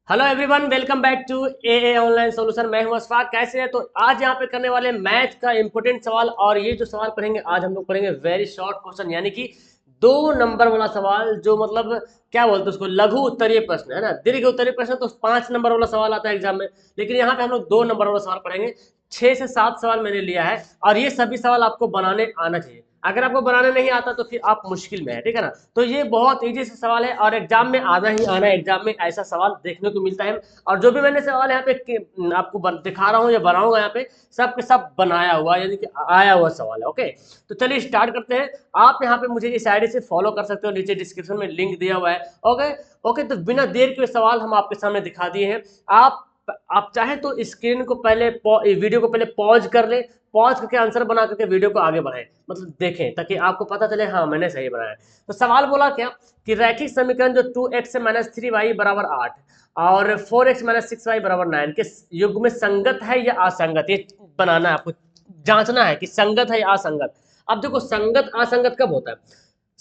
Hello everyone, welcome back to a online solution. मैं हूं अशफाक। कैसे हैं? तो आज यहाँ पे करने वाले मैथ का इंपॉर्टेंट सवाल, और ये जो सवाल पढ़ेंगे आज हम लोग पढ़ेंगे वेरी शॉर्ट क्वेश्चन, यानी कि 2 नंबर वाला सवाल, जो मतलब क्या बोलते हैं उसको, लघु उत्तरीय प्रश्न है ना। दीर्घ उत्तरीय प्रश्न तो 5 नंबर वाला सवाल आता है एग्जाम में, लेकिन यहाँ पे हम लोग 2 नंबर वाला सवाल पढ़ेंगे। 6 से 7 सवाल मैंने लिया है, और ये सभी सवाल आपको बनाने आना चाहिए। अगर आपको बनाने नहीं आता तो फिर आप मुश्किल में है, ठीक है ना। तो ये बहुत इजी से सवाल है, और एग्जाम में आना ही आना है। एग्जाम में ऐसा सवाल देखने को मिलता है, और जो भी मैंने सवाल यहाँ पे आपको दिखा रहा हूँ या बनाऊंगा यहाँ पे, सब के सब बनाया हुआ, यानी कि आया हुआ सवाल है। ओके, तो चलिए स्टार्ट करते हैं। आप यहाँ पे मुझे इस आईडी से फॉलो कर सकते हो, नीचे डिस्क्रिप्शन में लिंक दिया हुआ है। ओके ओके, तो बिना देर के सवाल हम आपके सामने दिखा दिए हैं। आप चाहे तो स्क्रीन को पहले वीडियो को पहले पॉज कर ले, पॉज करके आंसर बना करके वीडियो को आगे बढ़ाएं, मतलब देखें, ताकि आपको पता चले हाँ मैंने सही बनाया है। तो सवाल बोला क्या कि रैखिक समीकरण जो 2x-3y बराबर 8 और 4x-6y बराबर 9 के युग में संगत है या असंगत, ये बनाना है आपको, जांचना है कि संगत है या असंगत। अब देखो, संगत असंगत कब होता है?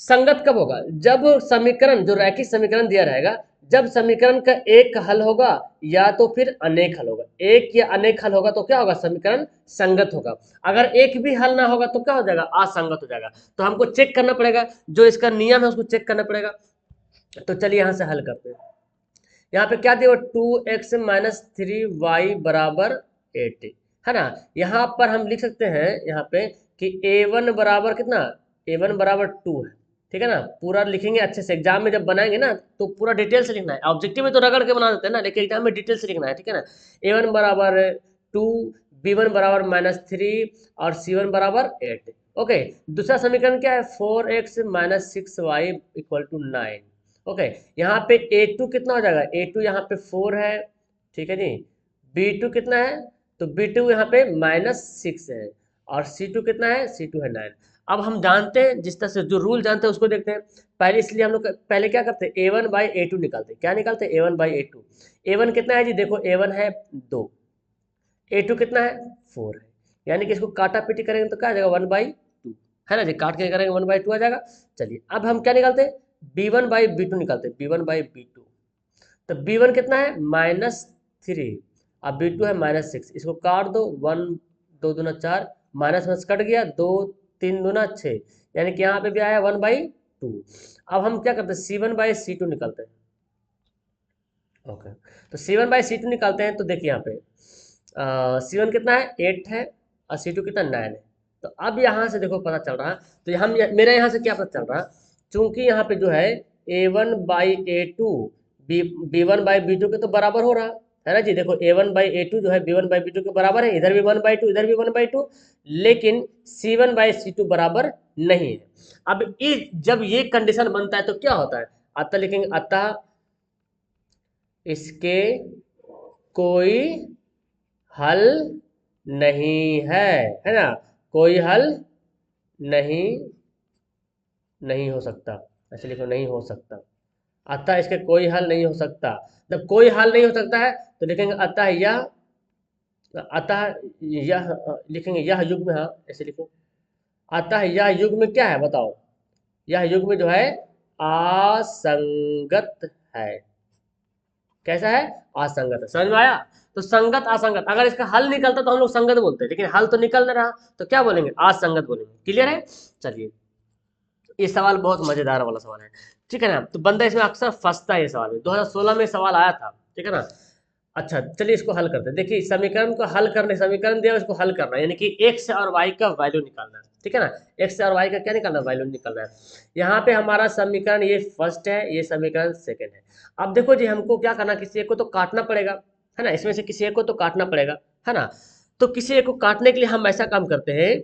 संगत कब होगा? जब समीकरण, जो रैखिक समीकरण दिया रहेगा, जब समीकरण का एक हल होगा या तो फिर अनेक हल होगा। एक या अनेक हल होगा तो क्या होगा? समीकरण संगत होगा। अगर एक भी हल ना होगा तो क्या हो जाएगा? असंगत हो जाएगा। तो हमको चेक करना पड़ेगा, जो इसका नियम है उसको चेक करना पड़ेगा। तो चलिए यहां से हल करते हैं। यहाँ पे क्या दिया? 2x-3y बराबर 8 है ना। यहाँ पर हम लिख सकते हैं यहाँ पे कि a1 बराबर कितना? a1 बराबर 2 है, ठीक है ना। पूरा लिखेंगे अच्छे से, एग्जाम में जब बनाएंगे ना तो पूरा डिटेल से लिखना है। ऑब्जेक्टिव में तो रगड़ के बना देते हैं ना, लेकिन एग्जाम में डिटेल से लिखना है, ठीक है ना। a1 बराबर 2, b1 बराबर -3 और c1 बराबर 8। ओके, दूसरा समीकरण क्या है? 4x-6y equal to 9। ओके, यहाँ पे a2 कितना हो जाएगा? a2 यहाँ पे 4 है, ठीक है जी। b2 कितना है? तो b2 यहाँ पे -6 है, और c2 कितना है? c2 है 9। अब हम जानते हैं, जिस तरह से जो रूल जानते हैं उसको देखते हैं पहले। इसलिए हम लोग पहले क्या करते हैं? a1/a2 निकालते हैं। क्या निकालते हैं? a1/a2। a1 कितना है जी? देखो, a1 है 2, a2 कितना है? 4 है। यानी कि इसको काटा पीटी करेंगे तो क्या आ जाएगा? 1/2 है ना जी। काट के करेंगे 1/2 आ जाएगा। चलिए अब हम क्या निकालते हैं? b1/b2 निकालते हैं। b1/b2, तो b1 कितना है? -3, अब b2 है -6। इसको काट दो, 1 2 दूना 4, माइनस माइनस कट गया, 2 3 दूना 6, यानी कि यहाँ पे भी आया 1/2। अब हम क्या करते हैं? c1/c2 निकालते हैं। ओके, तो c1/c2 निकालते हैं, तो देखिए यहाँ पे c1 कितना है? 8 है, और c2 कितना? 9 है। तो अब यहाँ से देखो पता चल रहा है, तो हम मेरा यहाँ से क्या पता चल रहा है? चूंकि यहाँ पे जो है a1/a2 b1/b2 के तो बराबर हो रहा है ना जी। देखो, a1/a2 जो है b1/b2 के बराबर है, इधर भी 1/2 इधर भी 1/2, लेकिन c1/c2 बराबर नहीं है। अब जब ये कंडीशन बनता है तो क्या होता है? अतः लिखेंगे, अतः इसके कोई हल नहीं है ना। कोई हल नहीं, नहीं हो सकता। ऐसे लिखो, नहीं हो सकता। अतः इसके कोई हल नहीं हो सकता। जब कोई हल नहीं हो सकता है तो लिखेंगे अतः यह लिखेंगे, यह युग्म, हाँ ऐसे लिखो। अतः यह युग्म क्या है बताओ? यह युग्म जो है असंगत है। कैसा है? असंगत है। समझ में आया? तो संगत असंगत, अगर इसका हल निकलता तो हम लोग संगत बोलते हैं, लेकिन हल तो निकल नहीं रहा, तो क्या बोलेंगे? असंगत बोलेंगे। क्लियर है? चलिए, ये सवाल बहुत मजेदार वाला सवाल है, ठीक है ना। तो बंदा इसमें अक्सर फंसता है। ये सवाल में 2016 में सवाल आया था, ठीक है ना। अच्छा चलिए इसको हल करते हैं। देखिए, समीकरण को हल करने, समीकरण दिया उसको हल करना है, यानी कि एक्स और वाई का वैल्यू निकालना है, ठीक है ना। एक्स और वाई का क्या निकालना है? वैल्यू निकालना है। यहाँ पे हमारा समीकरण ये फर्स्ट है, ये समीकरण सेकेंड है। अब देखो जी, हमको क्या करना, किसी एक को तो काटना पड़ेगा, है ना। इसमें से किसी एक को तो काटना पड़ेगा, है ना। तो किसी एक को काटने के लिए हम ऐसा काम करते हैं,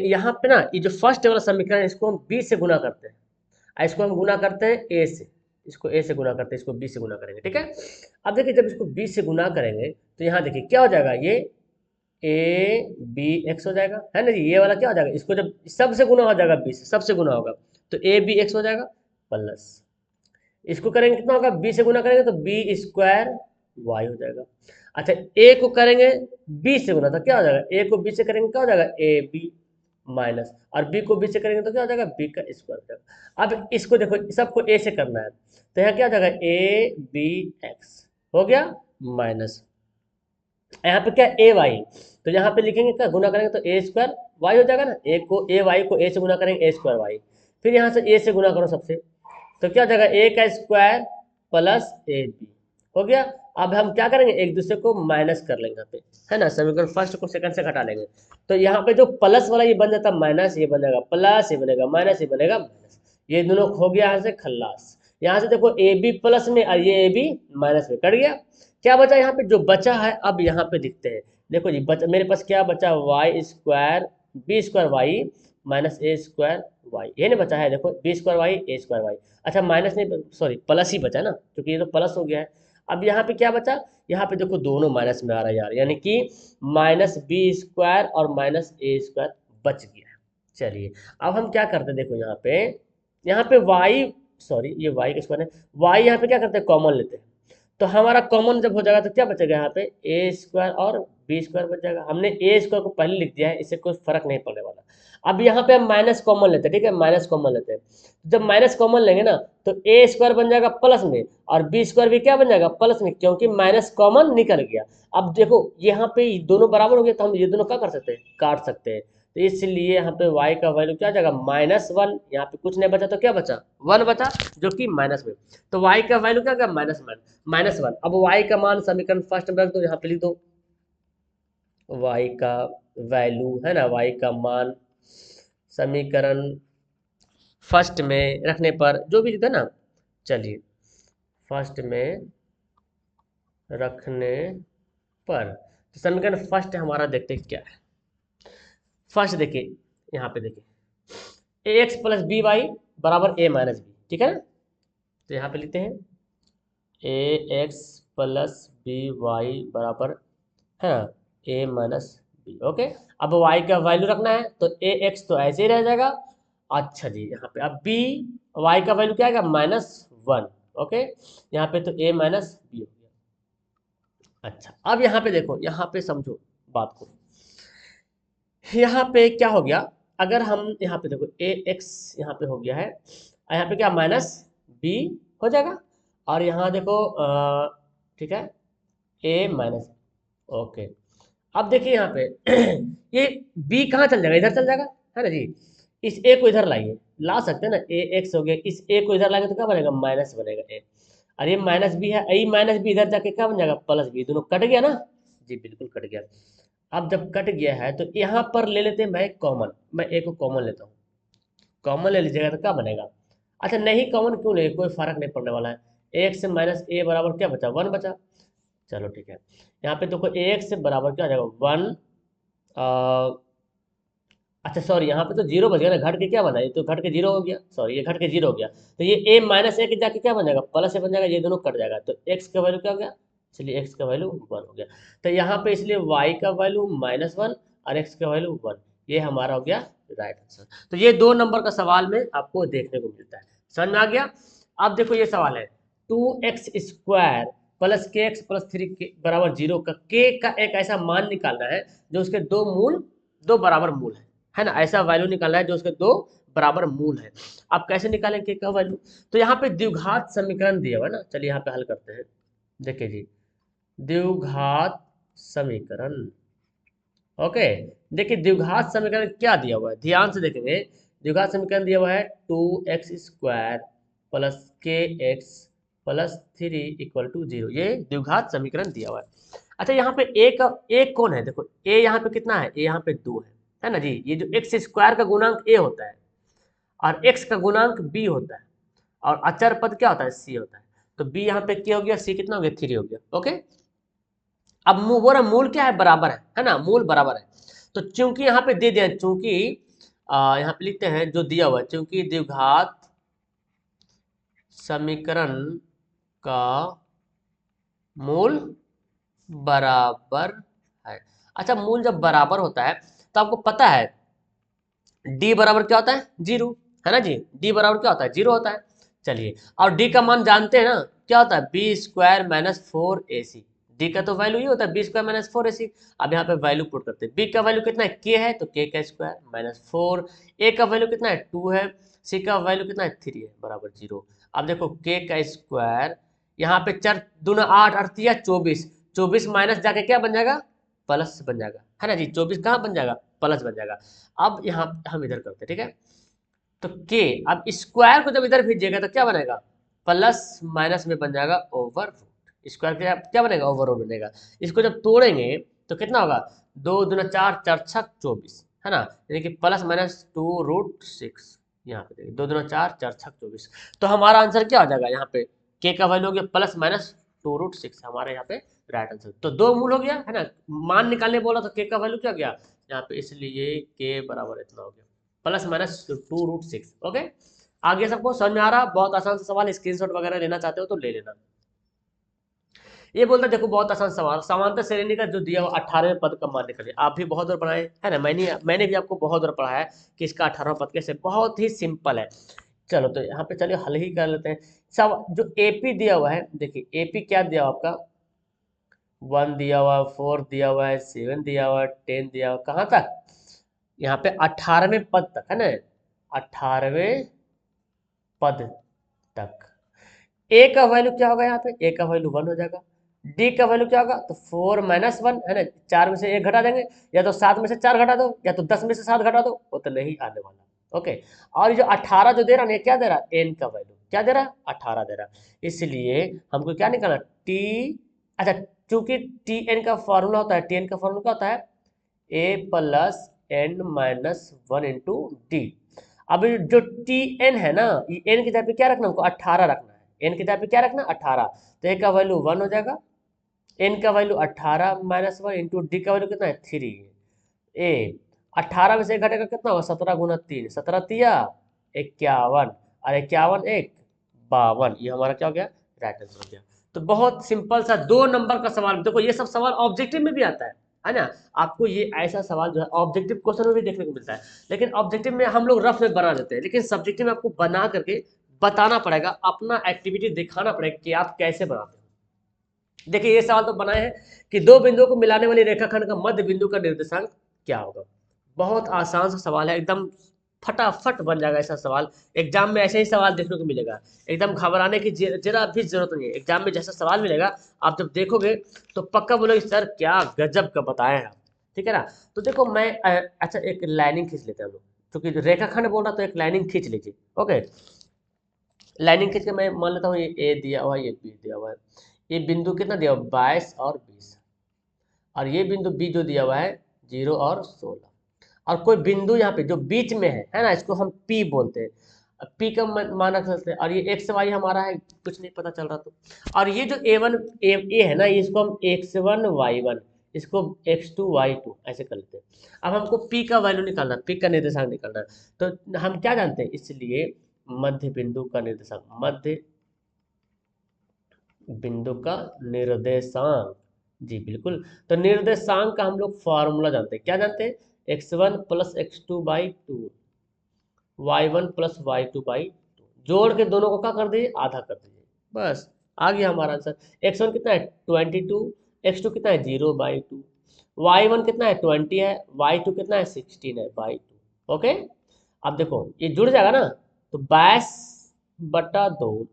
यहाँ पे ना ये जो फर्स्ट वाला समीकरण है, इसको हम बी से गुना करते हैं, और इसको हम गुना करते हैं ए से। इसको ए से गुना करते हैं, इसको बी से गुना करेंगे, ठीक है। अब देखिए, जब इसको बी से गुना करेंगे तो यहाँ देखिए क्या हो जाएगा? ये a b(x) हो जाएगा, है ना जी। ये वाला क्या हो जाएगा? इसको जब सबसे गुना हो जाएगा, बी से सबसे गुना होगा, तो a b(x) हो जाएगा, प्लस इसको करेंगे कितना होगा? बी से गुना करेंगे तो b² y हो जाएगा। अच्छा, ए को करेंगे बी से गुना तो क्या हो जाएगा? ए को बी से करेंगे क्या हो जाएगा? ए बी माइनस, और बी को बी से करेंगे तो क्या हो जाएगा? बी का स्क्वायर हो जाएगा। अब इसको देखो, सबको ए से करना है, तो यहाँ क्या हो जाएगा? a b(x), हो गया माइनस, यहाँ पे क्या ए वाई, तो यहाँ पे लिखेंगे क्या, गुना करेंगे तो ए स्क्वायर वाई हो जाएगा ना, ए को ए वाई को ए से गुना करेंगे ए स्क्वायर वाई, फिर यहाँ से ए से गुना करो सबसे, तो क्या हो जाएगा ए का स्क्वायर प्लस ए बी, हो गया। अब हम क्या करेंगे, एक दूसरे को माइनस कर लेंगे यहाँ पे, है ना, समीकरण फर्स्ट को सेकंड से घटा लेंगे, तो यहाँ पे जो प्लस वाला ये बन जाता माइनस, ये बनेगा प्लस, ये बनेगा माइनस, ये बनेगा माइनस, ये दोनों हो गया यहाँ से खल्लास। यहाँ से देखो ए बी प्लस में और ये ए बी माइनस में कट गया, क्या बचा यहाँ पे, जो बचा है अब यहाँ पे दिखते हैं, देखो जी बचा मेरे पास क्या बचा, Y square B square Y minus A square Y, ये नहीं बचा है, देखो B square Y A square Y, अच्छा माइनस नहीं सॉरी प्लस ही बचा ना, क्योंकि ये तो प्लस हो गया है। अब यहाँ पे क्या बचा, यहाँ पे देखो दोनों माइनस में आ रहा है यार, यानी कि माइनस बी स्क्वायर और माइनस ए स्क्वायर बच गया है। चलिए अब हम क्या करते हैं, देखो यहाँ पे वाई सॉरी ये वाई का स्क्वायर है, वाई यहाँ पे क्या करते हैं कॉमन लेते हैं, तो हमारा कॉमन जब हो जाएगा तो क्या बचेगा यहाँ पे ए स्क्वायर और बी स्क्वायर बच जाएगा, हमने ए स्क्वायर को पहले लिख दिया है, इससे कोई फर्क नहीं पड़ने वाला। अब यहाँ पे हम माइनस कॉमन लेते हैं, ठीक है, माइनस कॉमन लेते हैं, जब माइनस कॉमन लेंगे ना तो ए स्क्वायर बन जाएगा प्लस में और बी स्क्वायर भी क्या बन जाएगा प्लस में, क्योंकि माइनस कॉमन निकल गया। अब देखो यहाँ पे दोनों बराबर हो गए तो हम ये दोनों क्या कर सकते हैं, काट सकते हैं, तो इसलिए यहाँ पे y का वैल्यू क्या आ जाएगा -1, यहाँ पे कुछ नहीं बचा तो क्या बचा 1 बचा, जो कि माइनस में, तो y का वैल्यू क्या गया -1। अब y का मान समीकरण फर्स्ट में रख दो, यहाँ पे लिख दो y का वैल्यू, है ना, y का मान समीकरण फर्स्ट में रखने पर जो भी है ना, चलिए फर्स्ट में रखने पर तो समीकरण फर्स्ट हमारा देखते हैं क्या है। फर्स्ट देखिए यहाँ पे देखिए ए एक्स प्लस बी वाई बराबर ए माइनस बी, ठीक है ना, तो यहाँ पे लिखते हैं ए एक्स प्लस बी वाई बराबर, है ना, ए माइनस बी, ओके। अब वाई का वैल्यू रखना है तो ए एक्स तो ऐसे ही रह जाएगा, अच्छा जी, यहाँ पे अब बी वाई का वैल्यू क्या आएगा -1, ओके, यहाँ पे तो ए माइनस बी हो गया। अच्छा अब यहाँ पे देखो, यहाँ पे समझो बात को, यहाँ पे क्या हो गया, अगर हम यहाँ पे देखो ए एक्स यहाँ पे हो गया है, यहाँ पे क्या माइनस बी हो जाएगा, और यहाँ देखो ठीक है ए माइनस, ओके। अब देखिए यहाँ पे ये बी कहाँ चल जाएगा, इधर चल जाएगा, है ना जी, इस ए को इधर लाइए, ला सकते हैं ना, ए एक्स हो गया, इस ए को इधर लाएंगे तो क्या बनेगा माइनस बनेगा ए, और ये माइनस बी है, ए माइनस बी इधर जाके क्या बन जाएगा प्लस बी, दोनों कट गया ना, जी बिल्कुल कट गया। अब जब कट गया है तो यहाँ पर ले लेते हैं मैं कॉमन, मैं ए को कॉमन लेता हूँ, कॉमन ले लीजिएगा तो क्या बनेगा, अच्छा नहीं कॉमन क्यों ले, कोई फर्क नहीं पड़ने वाला है, ए एक्स से माइनस ए बराबर क्या बचा 1 बचा, चलो ठीक है, यहाँ पे देखो ए एक्स से बराबर क्या आ जाएगा 1, अच्छा सॉरी यहाँ पे तो जीरो बच गया ना, घट के क्या बना, ये तो घट के जीरो हो गया, सॉरी ये घट के जीरो हो गया, तो ये ए माइनस ए के जाके क्या बन जाएगा प्लस ए बन जाएगा, ये दोनों कट जाएगा, तो एक्स का वैल्यू क्या हो गया, इसलिए एक्स का वैल्यू 1 हो गया, तो यहाँ पे इसलिए वाई का वैल्यू -1 और एक्स का वैल्यू 1, ये हमारा हो गया राइट आंसर। तो ये 2 नंबर का सवाल में आपको देखने को मिलता है, समझ में आ गया। अब देखो ये सवाल है 2x² प्लस के एक्स प्लस 3 के बराबर 0 का के का एक ऐसा मान निकालना है जो उसके दो बराबर मूल है ना, ऐसा वैल्यू निकालना है जो उसके 2 बराबर मूल है। अब कैसे निकालें के का वैल्यू, तो यहाँ पे द्विघात समीकरण दिया हुआ है ना, चलिए यहाँ पे हल करते हैं, देखिए जी द्विघात समीकरण, ओके, देखिए द्विघात समीकरण क्या दिया हुआ है, ध्यान से देखेंगे, द्विघात समीकरण दिया हुआ है 2x² प्लस के एक्स प्लस 3 इक्वल टू 0, ये द्विघात समीकरण दिया हुआ है। अच्छा यहाँ पे एक कौन है, देखो ए यहाँ पे कितना है, ए यहाँ पे 2 है ना जी, ये जो x² का गुणांक ए होता है और x का गुणांक b होता है और अचर पद क्या होता है c होता है, तो b यहाँ पे क्या हो गया, c कितना हो गया 3 हो गया, ओके। अब बोला मूल क्या है, बराबर है ना, मूल बराबर है, तो चूंकि यहाँ पे दे दिया, चूंकि यहाँ पे लिखते हैं जो दिया हुआ है, चूंकि द्विघात समीकरण का मूल बराबर है। अच्छा मूल जब बराबर होता है तो आपको पता है d बराबर क्या होता है 0, है ना जी, d बराबर क्या होता है 0 होता है। चलिए और d का मान जानते हैं ना, क्या होता है b² - 4ac, d का तो वैल्यू ये होता है b² - 4ac। अब यहाँ पे वैल्यू पुट करते हैं, b का वैल्यू कितना है k है तो k का स्क्वायर -4, a का वैल्यू कितना है 2 है, c का वैल्यू कितना है 3 है बराबर 0। अब देखो k का स्क्वायर यहाँ पे 4 दूना 8, 8 तिया 24, 24 माइनस जाके क्या बन जाएगा, प्लस बन जाएगा, है ना जी। 24 कहाँ बन जाएगा, प्लस बन जाएगा। अब यहाँ हम इधर करते हैं, ठीक है। तो के, अब स्क्वायर को जब इधर भेजिएगा तो क्या बनेगा, प्लस माइनस में बन जाएगा ओवर रूट। स्क्वायर क्या बनेगा, ओवर रूट बनेगा। इसको जब तोड़ेंगे तो कितना होगा, 2 दूना 4, 4 छक 24, है ना, यानी कि प्लस माइनस 2√6। यहाँ पे देखिए 2 दूना 4, 4 छक 24। तो हमारा आंसर क्या हो जाएगा, यहाँ पे के का वैल्यू हो गया प्लस माइनस 2√6, हमारे यहाँ पे राइट आंसर। तो 2 मूल हो गया, है ना, मान निकालने बोला तो के का वैल्यू क्या हो गया यहाँ पे, इसलिए के बराबर इतना हो गया प्लस माइनस 2√6। ओके, आगे सबको समझ में आ रहा, बहुत आसान सा सवाल, स्क्रीनशॉट वगैरह लेना चाहते हो तो ले लेना। ये बोलता है देखो बहुत आसान सवाल, समांतर श्रेणी का जो दिया हुआ 18वें पद का मान निकालिए। आप भी बहुत बार पढ़ाए है ना, मैंने भी आपको बहुत बार पढ़ाया है कि इसका 18वां पद कैसे, बहुत ही सिंपल है। चलो तो यहाँ पे चलिए हल ही कर लेते हैं। सब जो एपी दिया हुआ है, देखिए एपी क्या दिया हुआ आपका, 1 दिया हुआ है, 4 दिया हुआ है, 7 दिया हुआ है, 10 दिया हुआ है, कहाँ तक, यहाँ पे 18वें पद तक, है ना, 18वें पद तक। ए का वैल्यू क्या होगा, यहाँ पे ए का वैल्यू 1 हो जाएगा। डी का वैल्यू क्या होगा, तो 4 - 1, है ना, 4 में से 1 घटा देंगे, या तो 7 में से 4 घटा दो, या तो 10 में से 7 घटा दो, वो तो नहीं आने वाला। ओके, और जो 18 जो दे रहा ना, ये क्या दे रहा, एन का वैल्यू क्या दे रहा, 18 दे रहा। इसलिए हमको क्या निकालना, टी, अच्छा, चूंकि टी एन का फॉर्मूला होता है, टी एन का फॉर्मूला क्या होता है, a+n-1 इंटू डी। अब जो टी एन है ना, ये एन की जगह पे क्या रखना, हमको 18 रखना है, एन की जगह पे क्या रखना, 18। तो ए का वैल्यू 1 हो जाएगा, एन का वैल्यू 18 - 1 इंटू डी का वैल्यू कितना है 3। ए 18 में से एक घटेगा कितना होगा, 17 गुना 3, 17 तिया 51, और 51 एक 52, ये हमारा क्या हो गया, राइट आंसर हो गया। तो बहुत सिंपल सा 2 नंबर का सवाल। देखो ये सब सवाल ऑब्जेक्टिव में भी आता है ना, आपको ये ऐसा सवाल जो है ऑब्जेक्टिव क्वेश्चन में भी देखने को मिलता है, लेकिन ऑब्जेक्टिव में हम लोग रफ में बना देते हैं, लेकिन सब्जेक्टिव में आपको बना करके बताना पड़ेगा, अपना एक्टिविटी दिखाना पड़ेगा कि आप कैसे बनाते हैं। देखिए ये सवाल तो बनाए हैं कि 2 बिंदुओं को मिलाने वाली रेखाखंड का मध्य बिंदु का निर्देशांक क्या होगा। बहुत आसान सा सवाल है, एकदम फटाफट बन जाएगा ऐसा सवाल। एग्जाम में ऐसे ही सवाल देखने को मिलेगा, एकदम घबराने की जरा भी जरूरत नहीं है। एग्जाम में जैसा सवाल मिलेगा आप जब देखोगे तो पक्का बोलोगे सर क्या गजब का बताए हैं आप, ठीक है ना। तो देखो मैं अच्छा एक लाइनिंग खींच लेते हैं हम लोग, क्योंकि रेखाखंड बोल रहा तो एक लाइनिंग खींच लीजिए। ओके, लाइनिंग खींच के मैं मान लेता हूँ ये ए दिया हुआ है, ये बी दिया हुआ है, ये बिंदु कितना दिया हुआ 22 और 20, और ये बिंदु बी जो दिया हुआ है 0 और 16, और कोई बिंदु यहाँ पे जो बीच में है ना, इसको हम पी बोलते हैं, पी का मान रख सकते हैं, और ये एक्स वाई हमारा है, कुछ नहीं पता चल रहा तो। और ये जो A1 ए है ना, इसको हम x1 y1, इसको x2 y2 ऐसे कर लेते हैं। अब हमको पी का वैल्यू निकालना, पी का निर्देशांक निकालना है, तो हम क्या जानते हैं, इसलिए मध्य बिंदु का निर्देशांक, मध्य बिंदु का निर्देशांक, जी बिल्कुल। तो निर्देशांक का हम लोग फॉर्मूला जानते हैं, क्या जानते हैं, x1 + x2/2, y1 + y2/2, जोड़ के दोनों को क्या कर दीजिए, आधा कर दीजिए, बस आ गया हमारा आंसर। x1 कितना है 22, x2 कितना है 0/2, y1 कितना है 20 है, y2 कितना है 16/2। ओके, अब देखो ये जुड़ जाएगा ना, तो 22/2,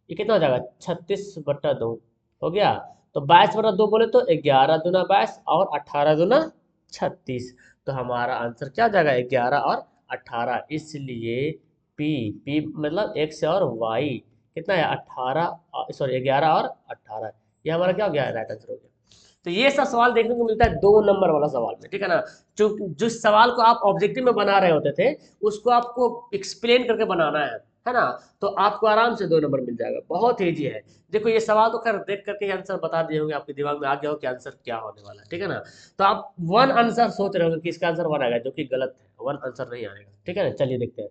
ये कितना हो जाएगा 36/2 हो गया। तो 22/2 बोले तो 11 दूना 22 और 18 दूना 36, तो हमारा आंसर क्या हो जाएगा 11 और 18। इसलिए पी, पी मतलब एक्स और वाई कितना है 18, सॉरी 11 और 18, ये हमारा क्या हो गया राइट आंसर हो गया। तो ये सब सवाल देखने को मिलता है 2 नंबर वाला सवाल में, ठीक है ना। जो जिस सवाल को आप ऑब्जेक्टिव में बना रहे होते थे उसको आपको एक्सप्लेन करके बनाना है ना, तो आपको आराम से 2 नंबर मिल जाएगा, बहुत ईजी है। देखो ये सवाल तो खैर देख करके आंसर बता दिए होंगे, आपके दिमाग में आ गया हो कि आंसर क्या होने वाला है, ठीक है ना। तो आप 1 आंसर सोच रहे होंगे कि इसका आंसर 1 आएगा, जो कि गलत है, 1 आंसर नहीं आएगा, ठीक है ना। चलिए देखते हैं,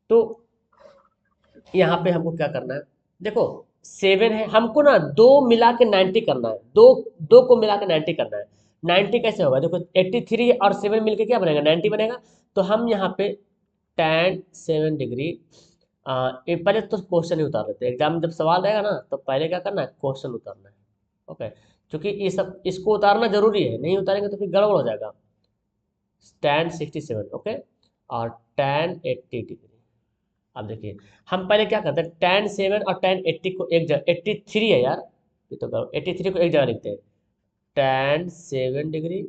तो यहाँ पे हमको क्या करना है, देखो 7 है, हमको ना 2 मिला के 90 करना है, दो दो को मिला के 90 करना है। 90 कैसे होगा, देखो 83 और 7 मिलके क्या बनेगा 90 बनेगा। तो हम यहाँ पे tan 7 डिग्री, ये पहले तो क्वेश्चन ही उतार देते हैं, एग्जाम में जब सवाल रहेगा ना तो पहले क्या करना है क्वेश्चन उतारना है। ओके, क्योंकि ये सब इसको उतारना जरूरी है, नहीं उतारेंगे तो फिर गड़बड़ हो जाएगा। tan 67, ओके, और tan 80 डिग्री, अब देखिए हम पहले क्या करते हैं, tan 7 और tan 80 को एक जगह, 83 है यार, ये तो करो 83 को एक जगह लिखते हैं, tan 7 degree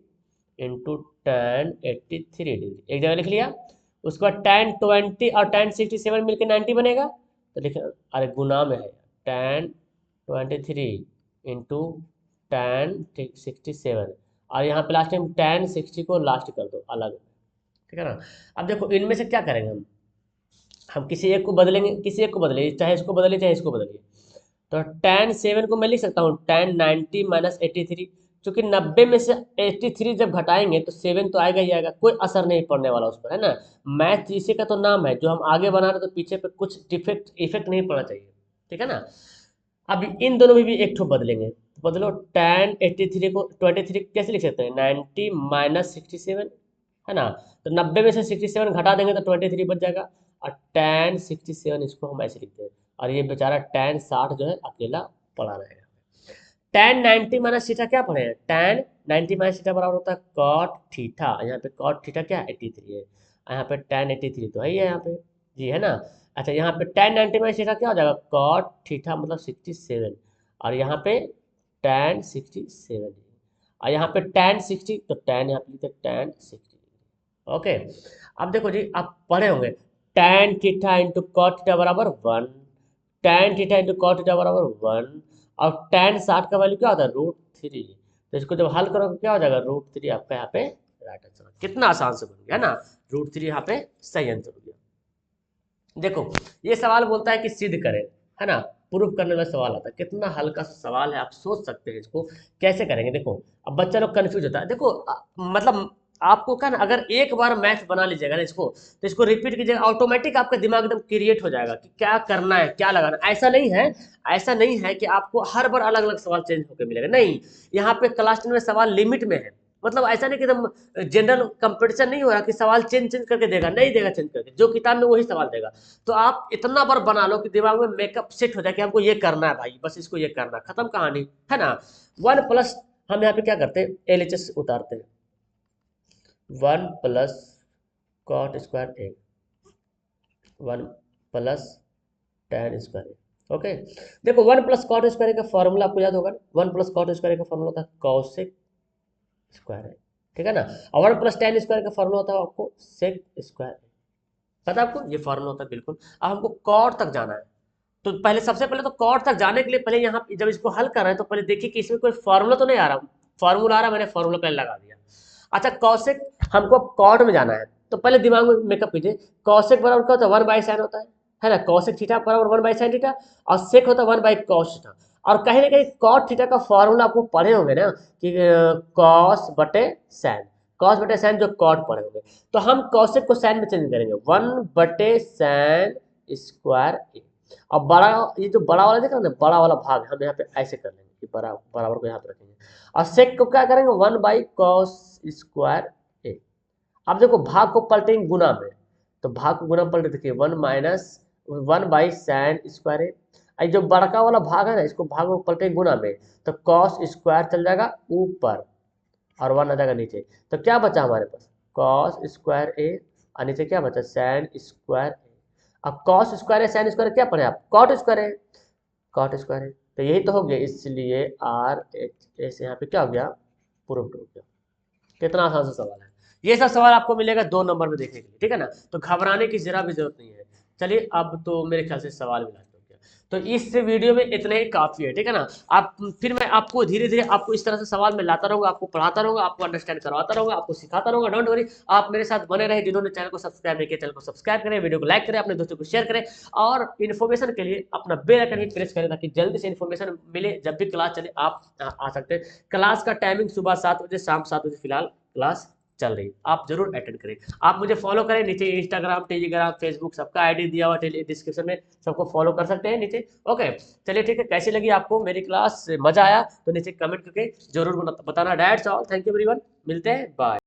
into tan 83 degree एक जगह लिख लिया। उसके बाद tan 20 और tan 67 मिलकर 90 बनेगा, तो लिख, अरे गुना में है, tan 23 इंटू tan 67, और यहाँ पे लास्ट में tan 60 को लास्ट कर दो अलग, ठीक है ना। अब देखो इनमें से क्या करेंगे हम किसी एक को बदलेंगे, किसी एक को बदलिए, चाहे इसको बदलिए चाहे इसको बदलिए। तो tan 7 को मैं लिख सकता हूँ tan 90 माइनस 83, क्योंकि 90 में से 83 जब घटाएंगे तो 7 तो आएगा ही आएगा, कोई असर नहीं पड़ने वाला उस पर, है ना। मैथ इसी का तो नाम है, जो हम आगे बना रहे तो पीछे पे कुछ डिफेक्ट इफेक्ट नहीं पड़ना चाहिए, ठीक है ना। अब इन दोनों में भी एक ठो बदलेंगे, तो बदलो tan 83 को 23 कैसे लिख सकते हैं, 90 माइनस 67, है ना। तो 90 में से 67 घटा देंगे तो 23 बच जाएगा, और tan 67 इसको हम ऐसे लिखते हैं, और ये बेचारा tan 60 जो है अकेला पड़ा रहेगा। tan 90 माइनस थीटा क्या पढ़े हैं, tan 90 माइनस थीटा बराबर होता है cot थीटा, यहाँ पे cot थीटा क्या है 83 है, यहाँ पे tan 83 तो है ही है यहाँ पे, जी है ना। अच्छा यहाँ पे tan 90 माइनस थीटा क्या हो जाएगा, cot थीटा मतलब 67, और यहाँ पे tan 67, और यहाँ पे tan 60 तो tan यहाँ पे लिखते हैं tan 60, ओके। अब देखो जी आप पढ़े होंगे tan theta into cot theta बराबर 1, tan theta into cot theta बराबर 1, और tan 60 का वैल्यू क्या होता है √3, तो इसको जब हल करोगे क्या हो जाएगा √3 आपका यहाँ पे राइट आंसर, कितना आसान से बन गया ना, √3 यहाँ पे सही आंसर हो गया। देखो ये सवाल बोलता है कि सिद्ध करें, है ना, प्रूफ करने वाला सवाल आता है, कितना हल्का सा सवाल है, आप सोच सकते हैं इसको कैसे करेंगे। देखो अब बच्चा लोग कंफ्यूज होता है, देखो मतलब आपको क्या ना, अगर एक बार मैथ बना लीजिएगा ना इसको, तो इसको रिपीट कीजिएगा, ऑटोमेटिक आपका दिमाग एकदम क्रिएट हो जाएगा कि क्या करना है क्या लगाना है। ऐसा नहीं है, ऐसा नहीं है कि आपको हर बार अलग अलग सवाल चेंज होकर मिलेगा, नहीं। यहाँ पे क्लास 10 में सवाल लिमिट में है, मतलब ऐसा नहीं कि एकदम जनरल कंपटीशन नहीं हो रहा कि सवाल चेंज चेंज करके देगा, नहीं देगा चेंज करके, जो किताब में वही सवाल देगा। तो आप इतना बार बना लो कि दिमाग में मेकअप सेट हो जाए कि हमको ये करना है भाई, बस इसको ये करना, खत्म कहानी, है ना। 1+ हम यहाँ पे क्या करते हैं, LHS उतारते हैं, 1+ cot स्क्वायर ए, 1+ tan स्क्वायर ए, ओके। देखो 1+ cot स्क्वायर का फॉर्मूला आपको याद होगा, 1+ cot स्क्वायर का फॉर्मूला होता है cosec स्क्वायर है, ठीक है ना। और 1+ tan स्क्वायर का फॉर्मूला होता है आपको sec स्क्वायर, पता है आपको ये फॉर्मूला होता है बिल्कुल। अब हमको कॉट तक जाना है, तो पहले सबसे पहले तो कॉट तक जाने के लिए पहले यहाँ जब इसको हल कर रहे हैं तो पहले देखिए कि इसमें कोई फॉर्मूला तो नहीं आ रहा, फॉर्मूला आ रहा, मैंने फॉर्मूला पहले लगा दिया। अच्छा कॉसेक, हमको कॉट में जाना है, तो पहले दिमाग में मेकअप कीजिए, कॉसेक बराबर क्या होता है 1/sin होता है ना, कॉसेक थीटा बराबर 1/sin थीटा, और सेक होता है 1/cos थीटा। और कहीं ना कहीं कॉट थीटा का फॉर्मूला आपको पढ़े होंगे ना कि कॉस बटे सैन, कॉस बटे सैन जो कॉट पढ़े होंगे, तो हम कॉसेक को सैन में चेंज करेंगे, 1/sin स्क्वायर ए। अब बड़ा, ये जो बड़ा वाला देखा ना, बड़ा वाला भाग हम यहाँ पे ऐसे कर लेंगे कि बराबर को यहाँ पे रखेंगे, और सेक को क्या करेंगे 1/cos स्क्वायर ए। अब देखो भाग को पलटेंगे गुना में, तो भाग को गुना में पलटे, देखिए 1/sin स्क्वायर ए। जो बड़का वाला भाग है ना, इसको भाग को पलटेंगे गुना में, तो कॉस स्क्वायर चल जाएगा ऊपर और 1 आ जाएगा नीचे, तो क्या बचा हमारे पास कॉस स्क्वायर ए, और नीचे क्या बचा सैन स्क्वायर। अब कॉस स्क्वायर है साइन स्क्वायर क्या पढ़े आप, कॉट स्क्वायर है, कॉट स्क्वायर है, तो यही तो हो गया, इसलिए RH यहाँ पे क्या हो गया प्रूव्ड हो गया। कितना आसान सा सवाल है, ये सब सवाल आपको मिलेगा 2 नंबर में देखने के लिए, ठीक है ना, तो घबराने की जरा भी जरूरत नहीं है। चलिए अब तो मेरे ख्याल से सवाल भी लास्ट हो गया, तो इस वीडियो में इतना ही काफी है, ठीक है ना। आप फिर मैं आपको धीरे धीरे आपको इस तरह से सवाल में लाता रहूंगा, आपको पढ़ाता रहूंगा, आपको अंडरस्टैंड करवाता रहूंगा, आपको सिखाता रहूंगा, डोंट वरी। आप मेरे साथ बने रहे, जिन्होंने चैनल को सब्सक्राइब नहीं किया चैनल को सब्सक्राइब करें, वीडियो को लाइक करें, अपने दोस्तों को शेयर करें, और इन्फॉर्मेशन के लिए अपना बेल आइकन ही प्रेस करें ताकि जल्दी से इन्फॉर्मेशन मिले, जब भी क्लास चले आप आ सकते हैं। क्लास का टाइमिंग सुबह 7 बजे, शाम 7 बजे फिलहाल क्लास चल रही, आप जरूर अटेंड करें। आप मुझे फॉलो करें, नीचे इंस्टाग्राम टेलीग्राम फेसबुक सबका आईडी दिया हुआ डिस्क्रिप्शन में, सबको फॉलो कर सकते हैं नीचे, ओके। चलिए ठीक है, कैसी लगी आपको मेरी क्लास, मजा आया तो नीचे कमेंट करके जरूर बताना। That's all, thank you everyone, मिलते हैं, बाय।